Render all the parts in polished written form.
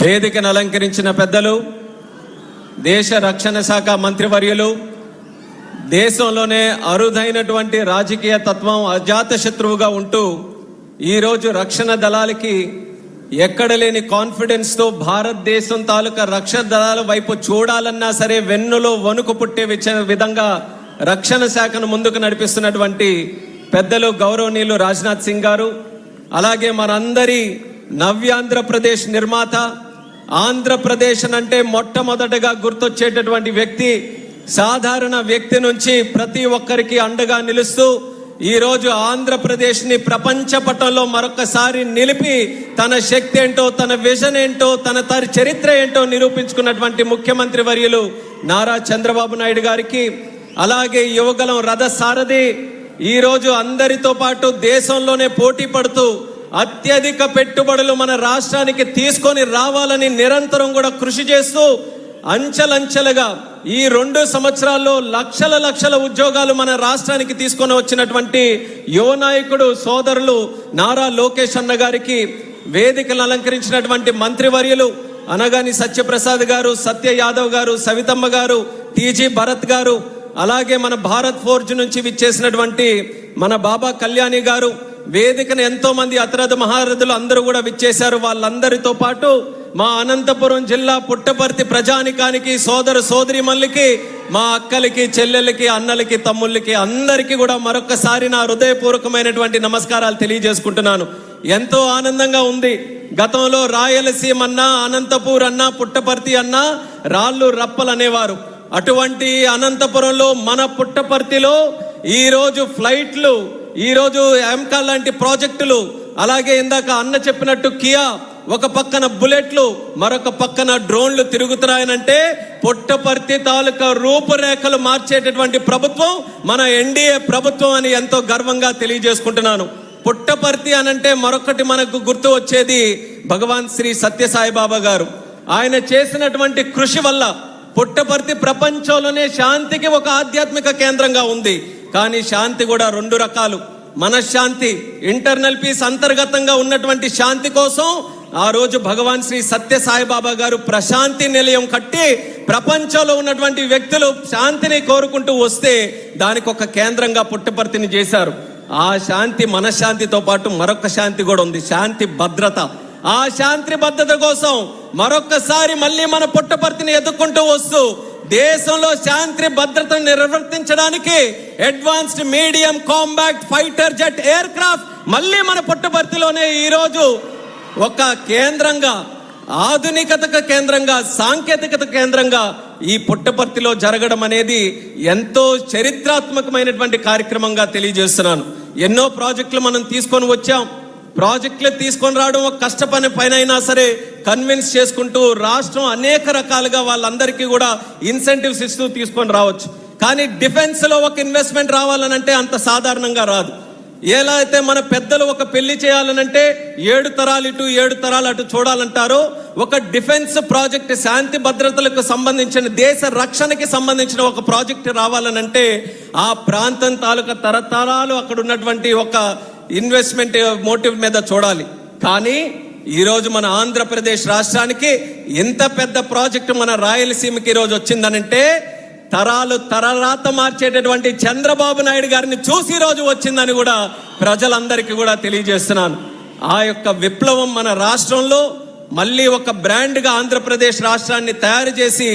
వేదికను అలంకరించిన పెద్దలు, దేశ రక్షణ శాఖ మంత్రివర్యులు, దేశంలోనే అరుదైనటువంటి రాజకీయ తత్వం అజాత శత్రువుగా ఉంటూ ఈరోజు రక్షణ దళాలకి ఎక్కడ లేని కాన్ఫిడెన్స్తో భారతదేశం తాలూకా రక్షణ దళాల వైపు చూడాలన్నా సరే వెన్నులో వణుకు పుట్టే విధంగా రక్షణ శాఖను ముందుకు నడిపిస్తున్నటువంటి పెద్దలు గౌరవనీయులు రాజ్నాథ్ సింగ్ గారు, అలాగే మనందరి నవ్యాంధ్రప్రదేశ్ నిర్మాత, ఆంధ్రప్రదేశ్ అంటే మొట్టమొదటగా గుర్తొచ్చేటటువంటి వ్యక్తి, సాధారణ వ్యక్తి నుంచి ప్రతి ఒక్కరికి అండగా నిలుస్తూ ఈరోజు ఆంధ్రప్రదేశ్ని ప్రపంచ పటంలో మరొకసారి నిలిపి తన శక్తి ఏంటో, తన విజన్ ఏంటో, తన చరిత్ర ఏంటో నిరూపించుకున్నటువంటి ముఖ్యమంత్రి వర్యులు నారా చంద్రబాబు నాయుడు గారికి, అలాగే యువగలం రథ సారథి ఈరోజు అందరితో పాటు దేశంలోనే పోటీ పడుతూ అత్యధిక పెట్టుబడులు మన రాష్ట్రానికి తీసుకొని రావాలని నిరంతరం కూడా కృషి చేస్తూ అంచెలంచెలుగా ఈ 2 సంవత్సరాల్లో లక్షల ఉద్యోగాలు మన రాష్ట్రానికి తీసుకొని వచ్చినటువంటి యువ నాయకుడు సోదరులు నారా లోకేష్ అన్న గారికి, వేదికలు అలంకరించినటువంటి మంత్రివర్యులు అనగాని సత్యప్రసాద్ గారు, సత్య యాదవ్ గారు, సవితమ్మ గారు, టీజీ భరత్ గారు, అలాగే మన భారత్ ఫోర్జ్ నుంచి విచ్చేసినటువంటి మన బాబా కళ్యాణి గారు, వేదికను ఎంతో మంది అతిరథ మహారథులు అందరూ కూడా విచ్చేశారు. వాళ్ళందరితో పాటు మా అనంతపురం జిల్లా పుట్టపర్తి ప్రజానికానికి, సోదర సోదరిమణులకి, మా అక్కలకి, చెల్లెలకి, అన్నలకి, తమ్ముళ్ళకి అందరికీ కూడా మరొకసారి నా హృదయపూర్వకమైనటువంటి నమస్కారాలు తెలియజేసుకుంటున్నాను. ఎంతో ఆనందంగా ఉంది. గతంలో రాయలసీమ అన్నా, అనంతపూర్ అన్నా, పుట్టపర్తి అన్నా రాళ్ళు రప్పలు అనేవారు. అటువంటి అనంతపురంలో మన పుట్టపర్తిలో ఈరోజు ఫ్లైట్లు, ఈరోజు ఎంకా లాంటి ప్రాజెక్టులు, అలాగే ఇందాక అన్న చెప్పినట్టు కియా, ఒక పక్కన బుల్లెట్లు, మరొక పక్కన డ్రోన్లు తిరుగుతున్నాయనంటే పుట్టపర్తి తాలూకా రూపురేఖలు మార్చేటటువంటి ప్రభుత్వం మన ఎన్డీఏ ప్రభుత్వం అని ఎంతో గర్వంగా తెలియజేసుకుంటున్నాను. పుట్టపర్తి అనంటే మరొకటి మనకు గుర్తు వచ్చేది భగవాన్ శ్రీ సత్యసాయిబాబా గారు. ఆయన చేసినటువంటి కృషి వల్ల పుట్టపర్తి ప్రపంచంలోనే శాంతికి ఒక ఆధ్యాత్మిక కేంద్రంగా ఉంది. కానీ శాంతి కూడా 2 రకాలు. మనశ్శాంతి, ఇంటర్నల్ పీస్, అంతర్గతంగా ఉన్నటువంటి శాంతి కోసం ఆ రోజు భగవాన్ శ్రీ సత్య సాయిబాబా గారు ప్రశాంతి నిలయం కట్టి ప్రపంచంలో ఉన్నటువంటి వ్యక్తులు శాంతిని కోరుకుంటూ వస్తే దానికి ఒక కేంద్రంగా పుట్టపర్తిని చేశారు. ఆ శాంతి మనశ్శాంతితో పాటు మరొక శాంతి కూడా ఉంది, శాంతి భద్రత. ఆ శాంతి భద్రత కోసం మరొకసారి మళ్ళీ మన పుట్టపర్తిని ఎదుర్కొంటూ వస్తూ దేశంలో శాంతి భద్రతను నిర్వర్తించడానికి advanced medium combat fighter jet aircraft మళ్ళీ మన పుట్టపర్తిలోనే ఈరోజు ఒక కేంద్రంగా, ఆధునికత కేంద్రంగా, సాంకేతికత కేంద్రంగా ఈ పుట్టపర్తిలో జరగడం అనేది ఎంతో చరిత్రాత్మకమైనటువంటి కార్యక్రమంగా తెలియజేస్తున్నాను. ఎన్నో ప్రాజెక్టులు మనం తీసుకొని వచ్చాం. ప్రాజెక్టులు తీసుకొని రావడం ఒక కష్టపని పైన అయినా సరే కన్విన్స్ చేసుకుంటూ రాష్ట్రం అనేక రకాలుగా వాళ్ళందరికీ కూడా ఇన్సెంటివ్స్ ఇస్తూ తీసుకొని రావచ్చు. కానీ డిఫెన్స్ లో ఒక ఇన్వెస్ట్మెంట్ రావాలనంటే అంత సాధారణంగా రాదు. ఎలా అయితే మన పెద్దలు ఒక పెళ్లి చేయాలనంటే 7 తరాలు ఇటు 7 తరాలు అటు చూడాలంటారో, ఒక డిఫెన్స్ ప్రాజెక్ట్, శాంతి భద్రతలకు సంబంధించిన, దేశ రక్షణకి సంబంధించిన ఒక ప్రాజెక్ట్ రావాలనంటే ఆ ప్రాంతం తాలూకా తరతరాలు అక్కడ ఉన్నటువంటి ఒక ఇన్వెస్ట్మెంట్ మోటివ్ మీద చూడాలి. కానీ ఈరోజు మన ఆంధ్రప్రదేశ్ రాష్ట్రానికి ఇంత పెద్ద ప్రాజెక్టు మన రాయలసీమకి ఈరోజు వచ్చిందనంటే తరాలు తరరాత మార్చేటటువంటి చంద్రబాబు నాయుడు గారిని చూసి రోజు వచ్చిందని కూడా ప్రజలందరికీ కూడా తెలియజేస్తున్నాను. ఆ యొక్క విప్లవం మన రాష్ట్రంలో మళ్ళీ ఒక బ్రాండ్గా ఆంధ్రప్రదేశ్ రాష్ట్రాన్ని తయారు చేసి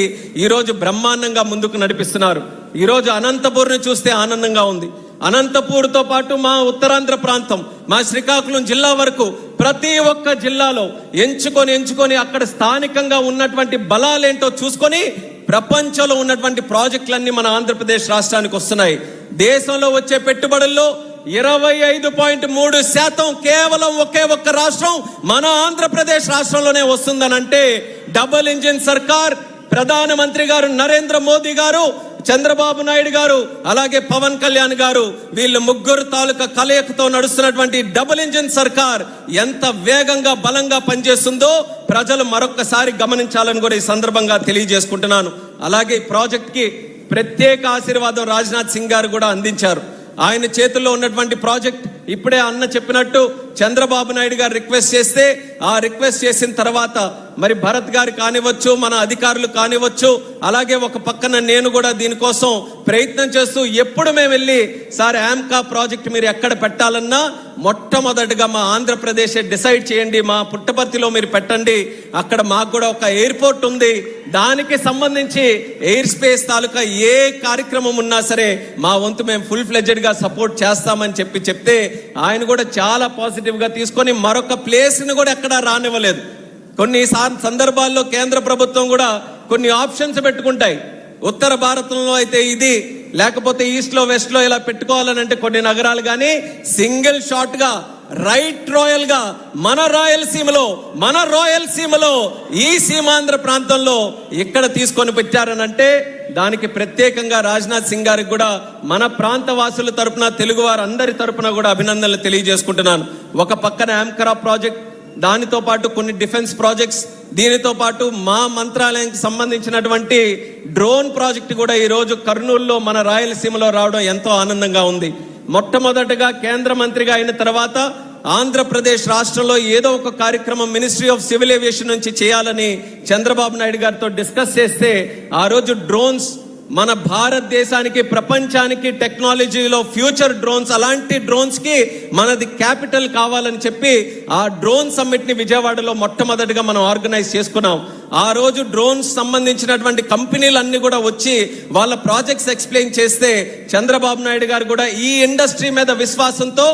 ఈరోజు బ్రహ్మాండంగా ముందుకు నడిపిస్తున్నారు. ఈరోజు అనంతపూర్ని చూస్తే ఆనందంగా ఉంది. అనంతపూర్తో పాటు మా ఉత్తరాంధ్ర ప్రాంతం, మా శ్రీకాకుళం జిల్లా వరకు ప్రతి ఒక్క జిల్లాలో ఎంచుకొని అక్కడ స్థానికంగా ఉన్నటువంటి బలాలేంటో చూసుకొని ప్రపంచంలో ఉన్నటువంటి ప్రాజెక్టులన్నీ మన ఆంధ్రప్రదేశ్ రాష్ట్రానికి వస్తున్నాయి. దేశంలో వచ్చే పెట్టుబడుల్లో 25.3% కేవలం ఒకే ఒక్క రాష్ట్రం మన ఆంధ్రప్రదేశ్ రాష్ట్రంలోనే వస్తుందనంటే డబుల్ ఇంజిన్ సర్కార్, ప్రధానమంత్రి గారు నరేంద్ర మోదీ గారు, చంద్రబాబు నాయుడు గారు, అలాగే పవన్ కళ్యాణ్ గారు, వీళ్ళు ముగ్గురు తాలూకా కలయికతో నడుస్తున్నటువంటి డబుల్ ఇంజిన్ సర్కార్ ఎంత వేగంగా బలంగా పనిచేస్తుందో ప్రజలు మరొక్కసారి గమనించాలని కూడా ఈ సందర్భంగా తెలియజేసుకుంటున్నాను. అలాగే ఈ ప్రాజెక్ట్ కి ప్రత్యేక ఆశీర్వాదం రాజ్నాథ్ సింగ్ గారు కూడా అందించారు. ఆయన చేతుల్లో ఉన్నటువంటి ప్రాజెక్ట్ ఇప్పుడే అన్న చెప్పినట్టు చంద్రబాబు నాయుడు గారు రిక్వెస్ట్ చేస్తే ఆ రిక్వెస్ట్ చేసిన తర్వాత మరి భరత్ గారు కానివచ్చు, మన అధికారులు కానివచ్చు, అలాగే ఒక పక్కన నేను కూడా దీనికోసం ప్రయత్నం చేస్తూ ఎప్పుడు మేము వెళ్ళి సార్ ఆమ్కా ప్రాజెక్ట్ మీరు ఎక్కడ పెట్టాలన్నా మొట్టమొదటిగా మా ఆంధ్రప్రదేశ్ డిసైడ్ చేయండి, మా పుట్టపర్తిలో మీరు పెట్టండి, అక్కడ మాకు కూడా ఒక ఎయిర్పోర్ట్ ఉంది, దానికి సంబంధించి ఎయిర్ స్పేస్ తాలూకా ఏ కార్యక్రమం ఉన్నా సరే మా వంతు మేము ఫుల్ ఫ్లెడ్జెడ్ గా సపోర్ట్ చేస్తామని చెప్తే ఆయన కూడా చాలా పాజిటివ్ గా తీసుకొని మరొక ప్లేస్ ని కూడా ఎక్కడా రానివ్వలేదు. కొన్ని సందర్భాల్లో కేంద్ర ప్రభుత్వం కూడా కొన్ని ఆప్షన్స్ పెట్టుకుంటాయి. ఉత్తర భారతంలో అయితే ఇది, లేకపోతే ఈస్ట్ లో వెస్ట్ లో ఇలా పెట్టుకోవాలని అంటే కొన్ని నగరాలు, కానీ సింగిల్ షాట్ గా రైట్ రాయల్ గా మన రాయలసీమలో ఈ సీమాంధ్ర ప్రాంతంలో ఇక్కడ తీసుకొని పెట్టారనంటే దానికి ప్రత్యేకంగా రాజ్నాథ్ సింగ్ గారికి కూడా మన ప్రాంత వాసుల తరపున, తెలుగు వారు అందరి తరపున కూడా అభినందనలు తెలియజేసుకుంటున్నాను. ఒక పక్కన ఆమ్కరా ప్రాజెక్ట్, దానితో పాటు కొన్ని డిఫెన్స్ ప్రాజెక్ట్స్, దీనితో పాటు మా మంత్రాలయానికి సంబంధించినటువంటి డ్రోన్ ప్రాజెక్ట్ కూడా ఈరోజు కర్నూలులో మన రాయలసీమలో రావడం ఎంతో ఆనందంగా ఉంది. మొట్టమొదటగా కేంద్ర మంత్రిగా అయిన తర్వాత ఆంధ్రప్రదేశ్ రాష్ట్రంలో ఏదో ఒక కార్యక్రమం మినిస్ట్రీ ఆఫ్ సివిల్ ఏవియేషన్ నుంచి చేయాలని చంద్రబాబు నాయుడు గారితో డిస్కస్ చేస్తే ఆ రోజు డ్రోన్స్ మన భారతదేశానికి, ప్రపంచానికి టెక్నాలజీలో ఫ్యూచర్ డ్రోన్స్, అలాంటి డ్రోన్స్ కి మనది క్యాపిటల్ కావాలని చెప్పి ఆ డ్రోన్ సమ్మిట్ ని విజయవాడలో మొట్టమొదటిగా మనం ఆర్గనైజ్ చేసుకున్నాం. ఆ రోజు డ్రోన్స్ సంబంధించినటువంటి కంపెనీలన్నీ కూడా వచ్చి వాళ్ళ ప్రాజెక్ట్స్ ఎక్స్ప్లెయిన్ చేస్తే చంద్రబాబు నాయుడు గారు కూడా ఈ ఇండస్ట్రీ మీద విశ్వాసంతో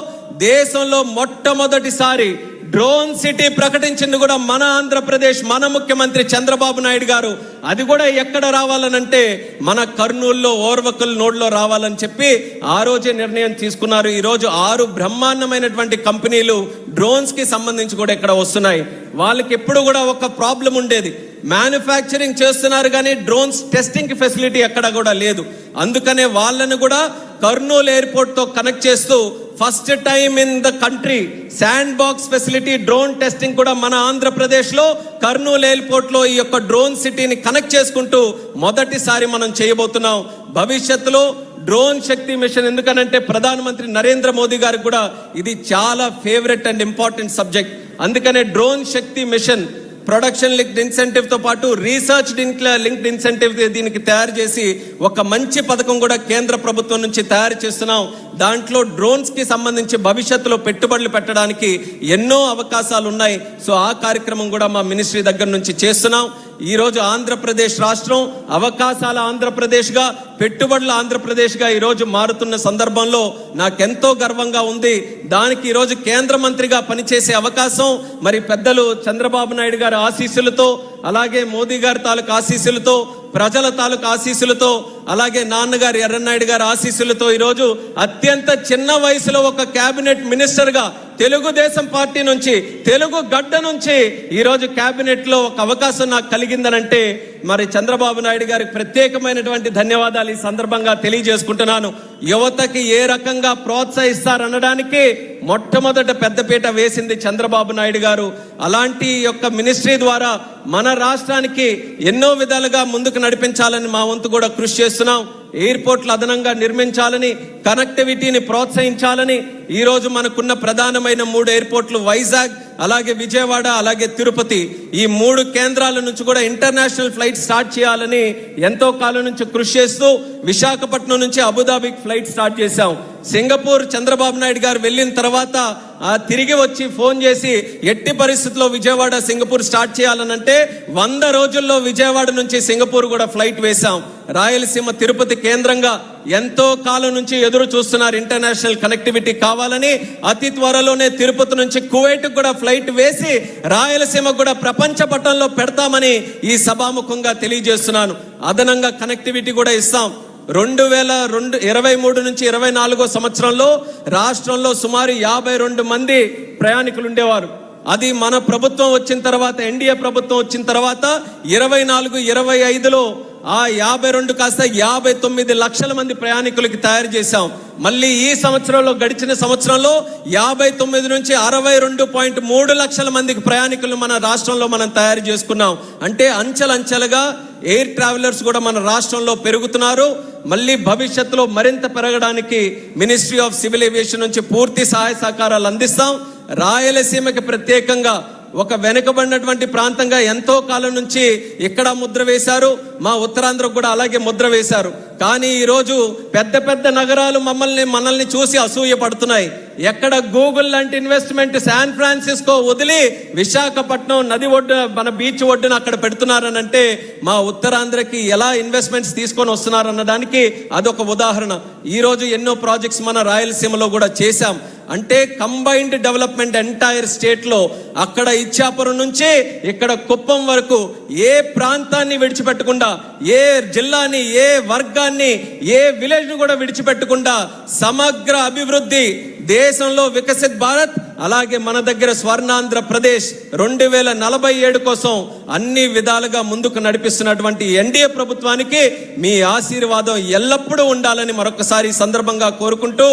దేశంలో మొట్టమొదటిసారి డ్రోన్ సిటీ ప్రకటించింది కూడా మన ఆంధ్రప్రదేశ్, మన ముఖ్యమంత్రి చంద్రబాబు నాయుడు గారు. అది కూడా ఎక్కడ రావాలనంటే మన కర్నూలులో ఓర్వకల్ నోడ్లో రావాలని చెప్పి ఆ రోజే నిర్ణయం తీసుకున్నారు. ఈ రోజు 6 బ్రహ్మాండమైనటువంటి కంపెనీలు డ్రోన్స్ కి సంబంధించి కూడా ఇక్కడ వస్తున్నాయి. వాళ్ళకి ఎప్పుడు కూడా ఒక ప్రాబ్లం ఉండేది, మ్యానుఫ్యాక్చరింగ్ చేస్తున్నారు కానీ డ్రోన్స్ టెస్టింగ్ ఫెసిలిటీ ఎక్కడ కూడా లేదు. అందుకనే వాళ్ళను కూడా కర్నూలు ఎయిర్పోర్ట్ తో కనెక్ట్ చేస్తూ first time in the country sand box facility drone testing కూడా మన ఆంధ్రప్రదేశ్ లో కర్నూలు ఎయిర్పోర్ట్ లో ఈ యొక్క డ్రోన్ సిటీని కనెక్ట్ చేసుకుంటూ మొదటిసారి మనం చేయబోతున్నాం. భవిష్యత్తులో డ్రోన్ శక్తి మిషన్, ఎందుకనంటే ప్రధానమంత్రి నరేంద్ర మోదీ గారికి కూడా ఇది చాలా ఫేవరెట్ అండ్ ఇంపార్టెంట్ సబ్జెక్ట్. అందుకనే డ్రోన్ శక్తి మిషన్ ప్రొడక్షన్ లింక్డ్ ఇన్సెంటివ్ తో పాటు రీసెర్చ్ లింక్డ్ ఇన్సెంటివ్ దీనికి తయారు చేసి ఒక మంచి పథకం కూడా కేంద్ర ప్రభుత్వం నుంచి తయారు చేస్తున్నాం. దాంట్లో డ్రోన్స్ కి సంబంధించి భవిష్యత్తులో పెట్టుబడులు పెట్టడానికి ఎన్నో అవకాశాలు ఉన్నాయి. సో ఆ కార్యక్రమం కూడా మా మినిస్ట్రీ దగ్గర నుంచి చేస్తున్నాం. ఈ రోజు ఆంధ్రప్రదేశ్ రాష్ట్రం అవకాశాల ఆంధ్రప్రదేశ్ గా, పెట్టుబడుల ఆంధ్రప్రదేశ్ గా ఈ రోజు మారుతున్న సందర్భంలో నాకెంతో గర్వంగా ఉంది. దానికి ఈ రోజు కేంద్ర మంత్రిగా పనిచేసే అవకాశం మరి పెద్దలు చంద్రబాబు నాయుడు గారి ఆశీస్సులతో, అలాగే మోదీ గారి తాలూకు ఆశీస్సులతో, ప్రజల తాలూకు ఆశీస్సులతో, అలాగే నాన్నగారు ఎర్రన్నాయుడు గారి ఆశీస్సులతో ఈరోజు అత్యంత చిన్న వయసులో ఒక కేబినెట్ మినిస్టర్ గా తెలుగుదేశం పార్టీ నుంచి, తెలుగు గడ్డ నుంచి ఈరోజు కేబినెట్ లో ఒక అవకాశం నాకు కలిగిందనంటే మరి చంద్రబాబు నాయుడు గారికి ప్రత్యేకమైనటువంటి ధన్యవాదాలు ఈ సందర్భంగా తెలియజేసుకుంటున్నాను. యువతకి ఏ రకంగా ప్రోత్సహిస్తారనడానికి మొట్టమొదట పెద్దపీట వేసింది చంద్రబాబు నాయుడు గారు. అలాంటి యొక్క మినిస్ట్రీ ద్వారా మన రాష్ట్రానికి ఎన్నో విధాలుగా ముందుకు నడిపించాలని మా వంతు కూడా కృషి చేస్తున్నాం. ఎయిర్పోర్ట్లు అదనంగా నిర్మించాలని, కనెక్టివిటీని ప్రోత్సహించాలని ఈ రోజు మనకున్న ప్రధానమైన 3 ఎయిర్పోర్ట్లు వైజాగ్, అలాగే విజయవాడ, అలాగే తిరుపతి, ఈ 3 కేంద్రాల నుంచి కూడా ఇంటర్నేషనల్ ఫ్లైట్ స్టార్ట్ చేయాలని ఎంతో కాలం నుంచి కృషి చేస్తూ విశాఖపట్నం నుంచి అబుదాబికి ఫ్లైట్ స్టార్ట్ చేశాం. సింగపూర్ చంద్రబాబు నాయుడు గారు వెళ్ళిన తర్వాత తిరిగి వచ్చి ఫోన్ చేసి ఎట్టి పరిస్థితుల్లో విజయవాడ సింగపూర్ స్టార్ట్ చేయాలనంటే 100 రోజుల్లో విజయవాడ నుంచి సింగపూర్ కూడా ఫ్లైట్ వేశాం. రాయలసీమ తిరుపతి కేంద్రంగా ఎంతో కాలం నుంచి ఎదురు చూస్తున్నారు ఇంటర్నేషనల్ కనెక్టివిటీ కావాలని. అతి త్వరలోనే తిరుపతి నుంచి కువైట్ కూడా ఫ్లైట్ వేసి రాయలసీమ కూడా ప్రపంచ పటంలో పెడతామని ఈ సభాముఖంగా తెలియజేస్తున్నాను. అదనంగా కనెక్టివిటీ కూడా ఇస్తాం. 2023 నుంచి 24 సంవత్సరంలో రాష్ట్రంలో సుమారు 52 మంది ప్రయాణికులు ఉండేవారు. అది మన ప్రభుత్వం వచ్చిన తర్వాత, ఎన్డీఏ ప్రభుత్వం వచ్చిన తర్వాత 24-25లో ఆ 52 కాస్త 59 లక్షల మంది ప్రయాణికులకి తయారు చేశాం. మళ్ళీ ఈ సంవత్సరంలో, గడిచిన సంవత్సరంలో 59 నుంచి 62.3 లక్షల మందికి ప్రయాణికులు మన రాష్ట్రంలో మనం తయారు చేసుకున్నాం. అంటే అంచెలంచెలుగా ఎయిర్ ట్రావెలర్స్ కూడా మన రాష్ట్రంలో పెరుగుతున్నారు. మళ్ళీ భవిష్యత్తులో మరింత పెరగడానికి మినిస్ట్రీ ఆఫ్ సివిల్ ఏవియేషన్ నుంచి పూర్తి సహాయ సహకారాలు అందిస్తాం. రాయలసీమకి ప్రత్యేకంగా ఒక వెనుకబడినటువంటి ప్రాంతంగా ఎంతో కాలం నుంచి ఇక్కడ ముద్ర వేశారు, మా ఉత్తరాంధ్రకు కూడా అలాగే ముద్ర వేశారు. కానీ ఈరోజు పెద్ద పెద్ద నగరాలు మనల్ని చూసి అసూయ పడుతున్నాయి. ఎక్కడ గూగుల్ లాంటి ఇన్వెస్ట్మెంట్ శాన్ ఫ్రాన్సిస్కో వదిలి విశాఖపట్నం నది ఒడ్డు మన బీచ్ ఒడ్డున అక్కడ పెడుతున్నారనంటే మా ఉత్తరాంధ్రకి ఎలా ఇన్వెస్ట్మెంట్స్ తీసుకొని వస్తున్నారన్నదానికి అదొక ఉదాహరణ. ఈరోజు ఎన్నో ప్రాజెక్ట్స్ మన రాయలసీమలో కూడా చేశాం. అంటే కంబైన్డ్ డెవలప్మెంట్ ఎంటైర్ స్టేట్ లో అక్కడ ఇచ్చాపురం నుంచి ఇక్కడ కుప్పం వరకు ఏ ప్రాంతాన్ని విడిచిపెట్టకుండా, ఏ జిల్లాని, ఏ వర్గాన్ని, ఏ విలేజ్ ను కూడా విడిచిపెట్టకుండా సమగ్ర అభివృద్ధి, దేశంలో వికసిత్ భారత్, అలాగే మన దగ్గర స్వర్ణాంధ్రప్రదేశ్ 2047 కోసం అన్ని విధాలుగా ముందుకు నడిపిస్తున్నటువంటి ఎన్డీఏ ప్రభుత్వానికి మీ ఆశీర్వాదం ఎల్లప్పుడూ ఉండాలని మరొకసారి సందర్భంగా కోరుకుంటూ,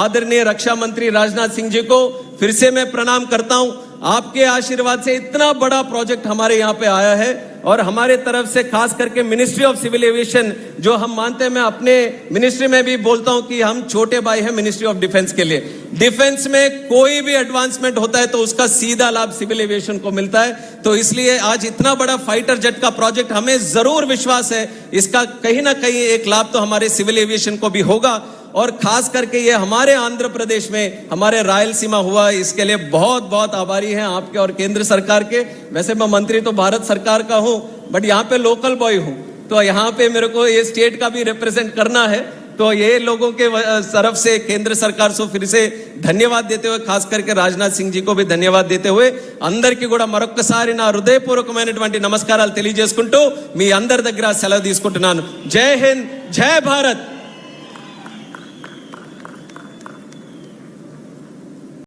आदरणीय रक्षा मंत्री राजनाथ सिंह जी को फिर से मैं प्रणाम करता हूं. आपके आशीर्वाद से इतना बड़ा प्रोजेक्ट हमारे यहाँ पे आया है और हमारे तरफ से खास करके मिनिस्ट्री ऑफ सिविल एविएशन जो हम मानते हैं, मैं अपने मिनिस्ट्री में भी बोलता हूं कि हम छोटे भाई हैं मिनिस्ट्री ऑफ डिफेंस के लिए. डिफेंस में कोई भी एडवांसमेंट होता है तो उसका सीधा लाभ सिविल एविएशन को मिलता है. तो इसलिए आज इतना बड़ा फाइटर जेट का प्रोजेक्ट, हमें जरूर विश्वास है इसका कहीं ना कहीं एक लाभ तो हमारे सिविल एविएशन को भी होगा. और खास करके ये हमारे आंध्र प्रदेश में हमारे रायलसीमा हुआ, इसके लिए बहुत बहुत आभारी हैं आपके और केंद्र सरकार के. वैसे मैं मंत्री तो भारत सरकार का हूं, बट यहाँ पे लोकल बॉय हूं, तो यहाँ पे मेरे को ये स्टेट का भी रिप्रेजेंट करना है. तो ये लोगों के तरफ से केंद्र सरकार से फिर से ధన్యవాद देते हुए, खास करके राजनाथ सिंह जी को भी ధన్యవాद देते हुए, అందరికీ కూడా మరొక్కసారి నా హృదయపూర్వకమైనటువంటి నమస్కారాలు తెలియజేసుకుంటూ మీ అందరి దగ్గర సెలవు తీసుకుంటున్నాను. జై హింద్, జై భారత్.